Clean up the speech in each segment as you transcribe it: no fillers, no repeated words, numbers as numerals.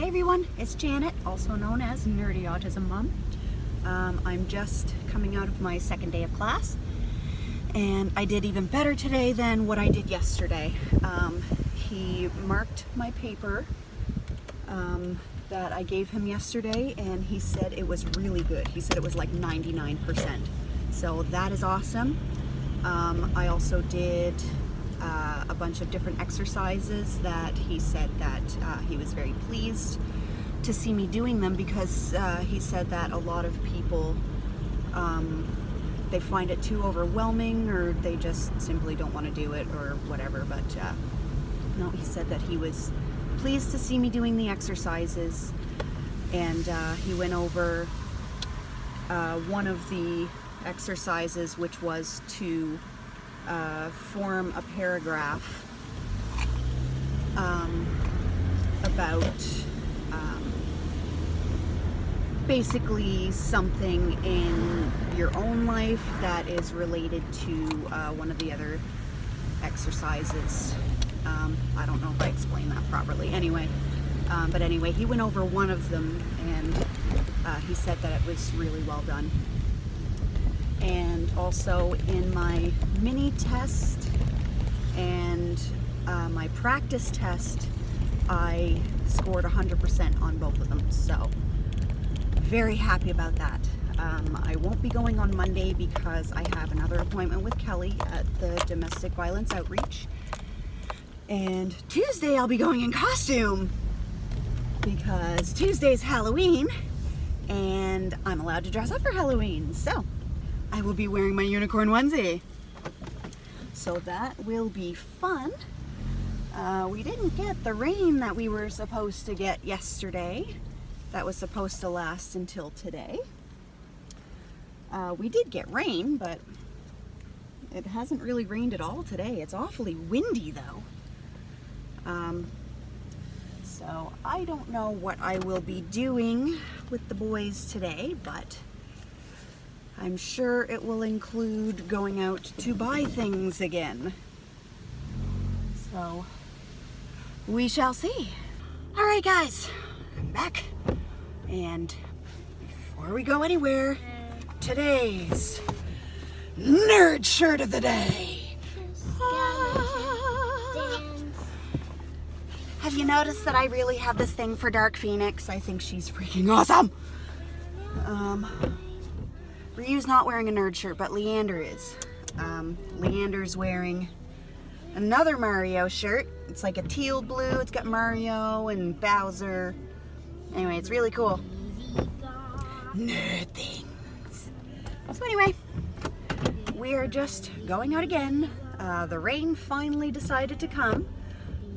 Hey everyone, it's Janet, also known as Nerdy Autism Mom. I'm just coming out of my second day of class, and I did even better today than what I did yesterday. He marked my paper that I gave him yesterday, and he said it was really good. He said it was like 99%. So that is awesome. I also did a bunch of different exercises that he said that he was very pleased to see me doing them, because he said that a lot of people they find it too overwhelming, or they just simply don't want to do it or whatever. But no, he said that he was pleased to see me doing the exercises, and he went over one of the exercises, which was to form a paragraph about basically something in your own life that is related to one of the other exercises. I don't know if I explained that properly. Anyway, but anyway, he went over one of them, and he said that it was really well done. And also in my mini test and my practice test, I scored 100% on both of them. So very happy about that. I won't be going on Monday because I have another appointment with Kelly at the Domestic Violence Outreach. And Tuesday I'll be going in costume because Tuesday's Halloween and I'm allowed to dress up for Halloween. So I will be wearing my unicorn onesie. So that will be fun. We didn't get the rain that we were supposed to get yesterday. That was supposed to last until today. We did get rain, but it hasn't really rained at all today. It's awfully windy though. So I don't know what I will be doing with the boys today, but I'm sure it will include going out to buy things again. So we shall see. All right, guys, I'm back. And before we go anywhere, today's nerd shirt of the day. Have you noticed that I really have this thing for Dark Phoenix? I think she's freaking awesome. Ryu's not wearing a nerd shirt, but Leander is. Leander's wearing another Mario shirt. It's like a teal blue. It's got Mario and Bowser. Anyway, it's really cool. Nerd things. So anyway, we're just going out again. The rain finally decided to come,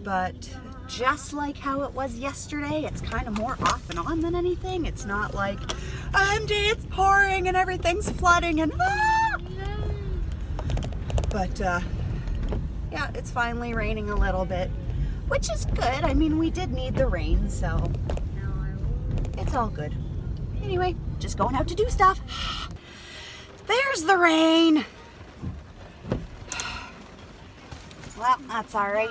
but just like how it was yesterday, it's kind of more off and on than anything. It's not like, OMG, it's pouring and everything's flooding and But yeah, it's finally raining a little bit, which is good. I mean, we did need the rain, so it's all good. Anyway, just going out to do stuff. There's the rain. Well, that's all right.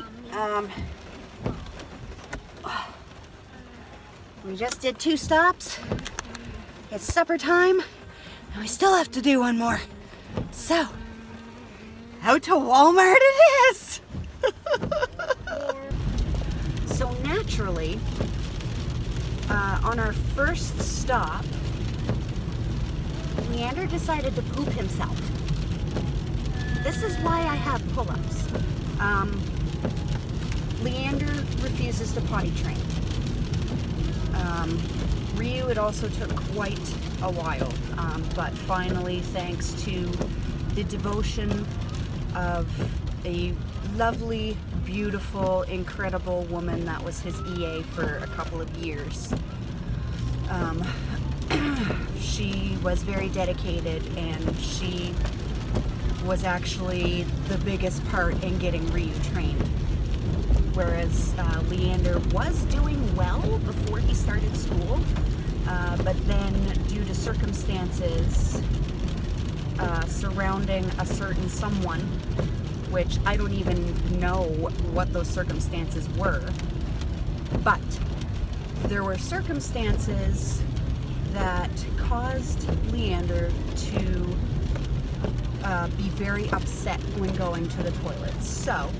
We just did 2 stops. It's supper time, and we still have to do one more. So, out to Walmart it is. So naturally, on our first stop, Leander decided to poop himself. This is why I have pull-ups. Leander refuses to potty train. Ryu, it also took quite a while, but finally, thanks to the devotion of a lovely, beautiful, incredible woman that was his EA for a couple of years. She was very dedicated, and she was actually the biggest part in getting Ryu trained. Whereas Leander was doing well before he started school, but then due to circumstances surrounding a certain someone, which I don't even know what those circumstances were, but there were circumstances that caused Leander to be very upset when going to the toilet. So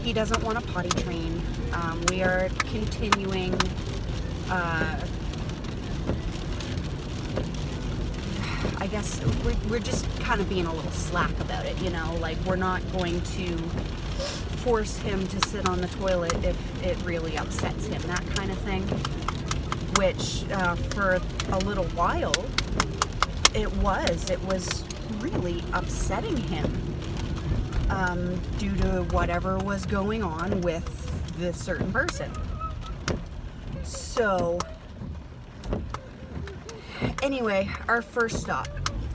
he doesn't want to potty train. We are continuing I guess we're just kind of being a little slack about it, you know, like we're not going to force him to sit on the toilet if it really upsets him, that kind of thing, which for a little while it was really upsetting him due to whatever was going on with this certain person. So anyway, our first stop,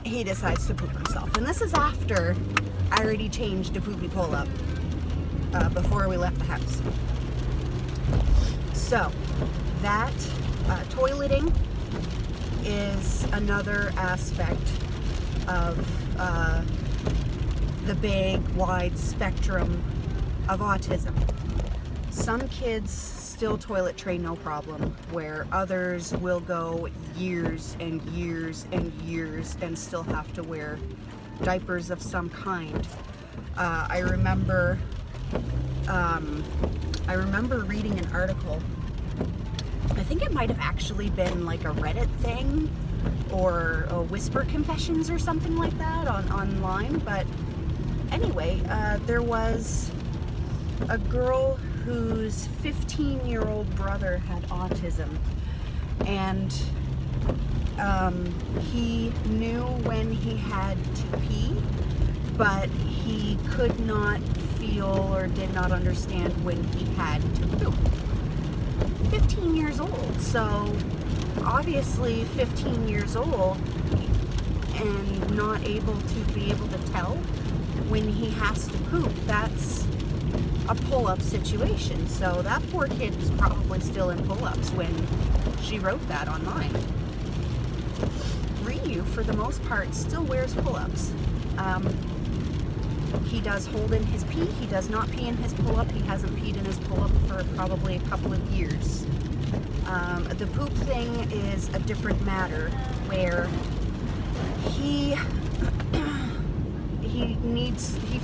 he decides to poop himself. And this is after I already changed a poopy pull-up before we left the house. So that toileting is another aspect of the big, wide spectrum of autism. Some kids still toilet train no problem, where others will go years and years and years and still have to wear diapers of some kind. I remember reading an article. I think it might have actually been like a Reddit thing or a Whisper Confessions or something like that online. But anyway, there was a girl whose 15-year-old brother had autism, and he knew when he had to pee, but he could not feel or did not understand when he had to poop. 15 years old, so obviously 15 years old and not able to tell when he has to poop, that's a pull-up situation. So that poor kid was probably still in pull-ups when she wrote that online. Ryu, for the most part, still wears pull-ups. He does hold in his pee. He does not pee in his pull-up. He hasn't peed in his pull-up for probably a couple of years. The poop thing is a different matter, where he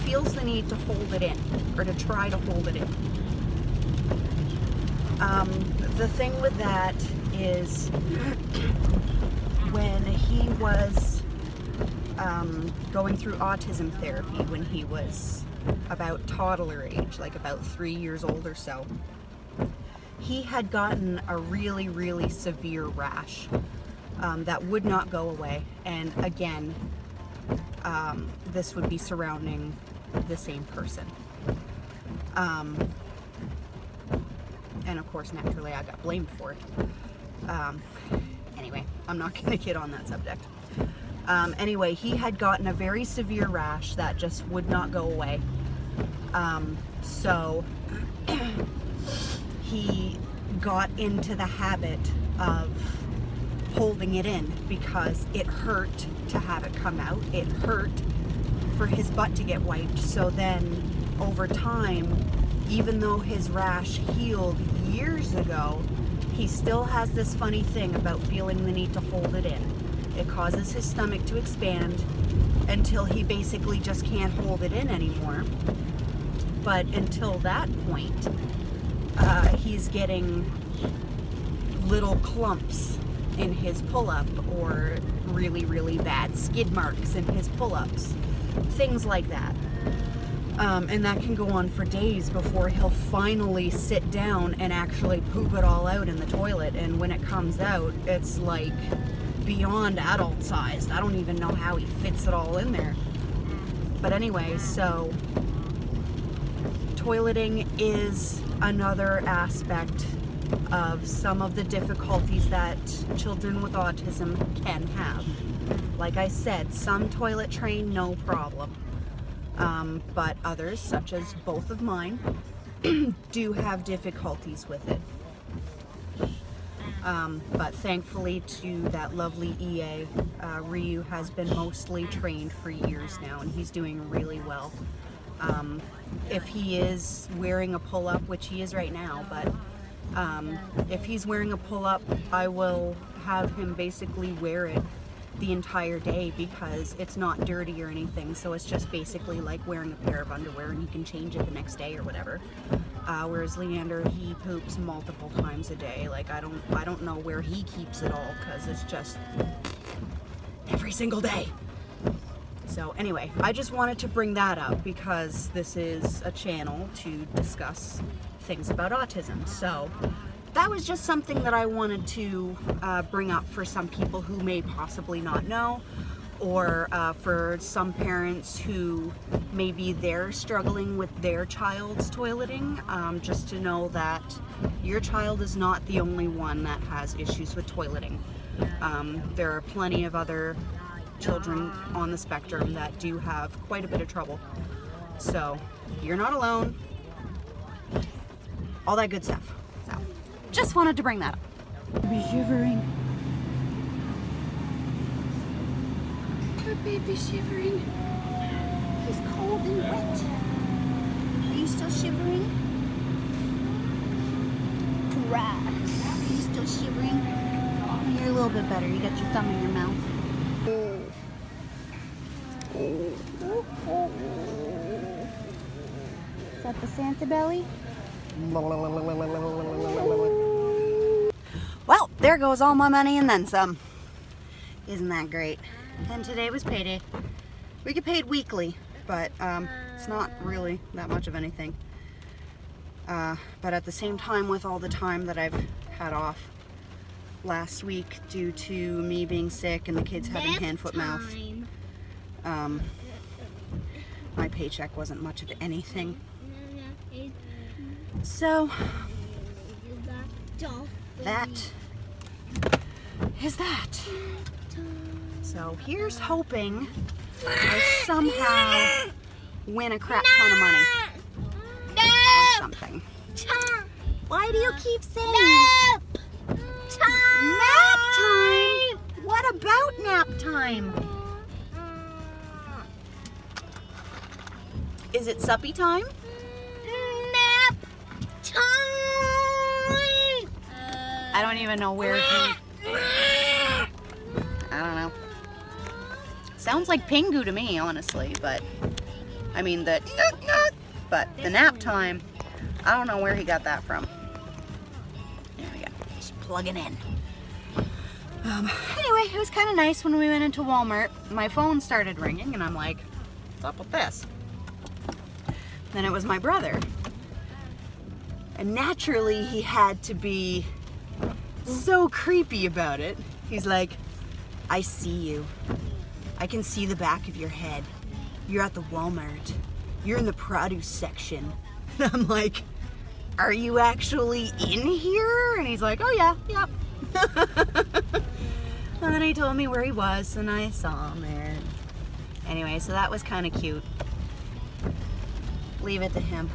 feels the need to hold it in, or to try to hold it in. The thing with that is when he was going through autism therapy when he was about toddler age, like about 3 years old or so, he had gotten a really, really severe rash that would not go away. And again, this would be surrounding the same person. And of course, naturally, I got blamed for it. Anyway, I'm not going to get on that subject. Anyway, he had gotten a very severe rash that just would not go away. So he got into the habit of holding it in because it hurt to have it come out. It hurt for his butt to get wiped. So then over time, even though his rash healed years ago, he still has this funny thing about feeling the need to hold it in. It causes his stomach to expand until he basically just can't hold it in anymore. But until that point, he's getting little clumps in his pull-up, or really, really bad skid marks in his pull-ups. Things like that. And that can go on for days before he'll finally sit down and actually poop it all out in the toilet. And when it comes out, it's like beyond adult sized. I don't even know how he fits it all in there. But anyway, so toileting is another aspect of some of the difficulties that children with autism can have. Like I said, some toilet train no problem. But others, such as both of mine, do have difficulties with it. But thankfully to that lovely EA, Ryu has been mostly trained for years now, and he's doing really well. If he is wearing a pull-up, which he is right now, but If he's wearing a pull-up, I will have him basically wear it the entire day because it's not dirty or anything, so it's just basically like wearing a pair of underwear and he can change it the next day or whatever. Whereas Leander, he poops multiple times a day. Like I don't know where he keeps it all because it's just every single day. So anyway, I just wanted to bring that up because this is a channel to discuss things about autism. So that was just something that I wanted to bring up for some people who may possibly not know, or for some parents who maybe they're struggling with their child's toileting, just to know that your child is not the only one that has issues with toileting. There are plenty of other children on the spectrum that do have quite a bit of trouble. So you're not alone. All that good stuff. So just wanted to bring that up. Be shivering. Poor baby shivering. He's cold and wet. Are you still shivering? Right. Are you still shivering? You're a little bit better. You got your thumb in your mouth. Is that the Santa belly? Well, there goes all my money and then some. Isn't that great? And today was payday. We get paid weekly, but it's not really that much of anything. But at the same time, with all the time that I've had off last week due to me being sick and the kids having hand, foot, mouth, my paycheck wasn't much of anything. So that is that. So here's hoping I somehow win a crap ton of money or something. Why do you keep saying nap time? Nap time? What about nap time? Is it suppy time? Nap time! I don't even know where he... I don't know. Sounds like Pingu to me, honestly, but... I mean, the... But the nap time, I don't know where he got that from. There we go. Just plugging in. Anyway, it was kind of nice when we went into Walmart. My phone started ringing, and I'm like, what's up with this? Then it was my brother. And naturally, he had to be so creepy about it. He's like, I see you. I can see the back of your head. You're at the Walmart. You're in the produce section. And I'm like, are you actually in here? And he's like, oh yeah, yep. And then he told me where he was, and I saw him there. Anyway, so that was kind of cute. Leave it to him.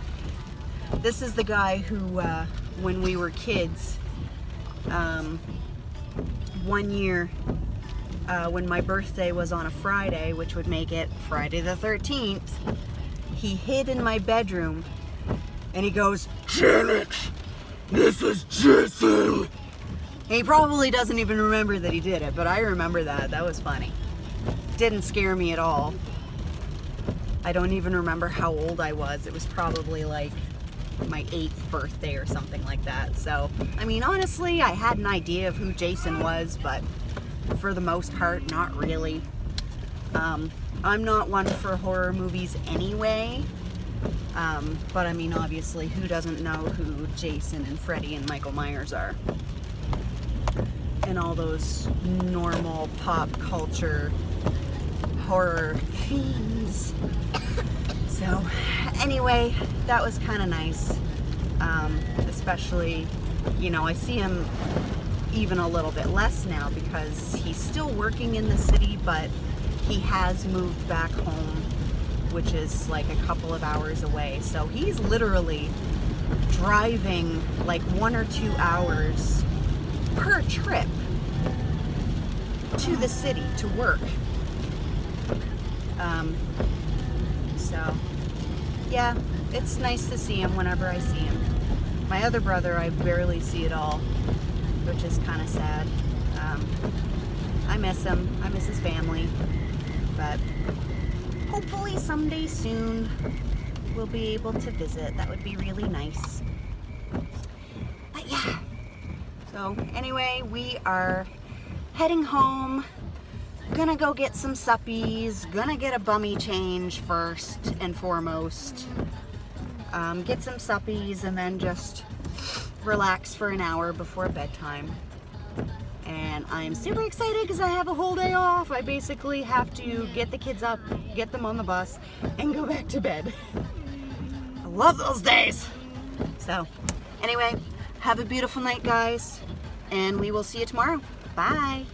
This is the guy who, when we were kids, one year, when my birthday was on a Friday, which would make it Friday the 13th, he hid in my bedroom, and he goes, Janet, this is Jason. And he probably doesn't even remember that he did it, but I remember that. That was funny. Didn't scare me at all. I don't even remember how old I was. It was probably like my 8th birthday or something like that. So, I mean, honestly, I had an idea of who Jason was, but for the most part, not really. I'm not one for horror movies anyway. But I mean, obviously, who doesn't know who Jason and Freddy and Michael Myers are? And all those normal pop culture horror fiends. So anyway, that was kind of nice. Especially, you know, I see him even a little bit less now because he's still working in the city, but he has moved back home, which is like a couple of hours away. So he's literally driving like 1 or 2 hours per trip to the city to work. So yeah, it's nice to see him whenever I see him. My other brother, I barely see at all, which is kind of sad. I miss him. I miss his family. But hopefully someday soon we'll be able to visit. That would be really nice. But yeah. So anyway, we are heading home. Gonna go get some suppies. Gonna get a bummy change first and foremost. Get some suppies and then just relax for an hour before bedtime. And I'm super excited because I have a whole day off. I basically have to get the kids up, get them on the bus, and go back to bed. I love those days. So anyway, have a beautiful night, guys, and we will see you tomorrow. Bye.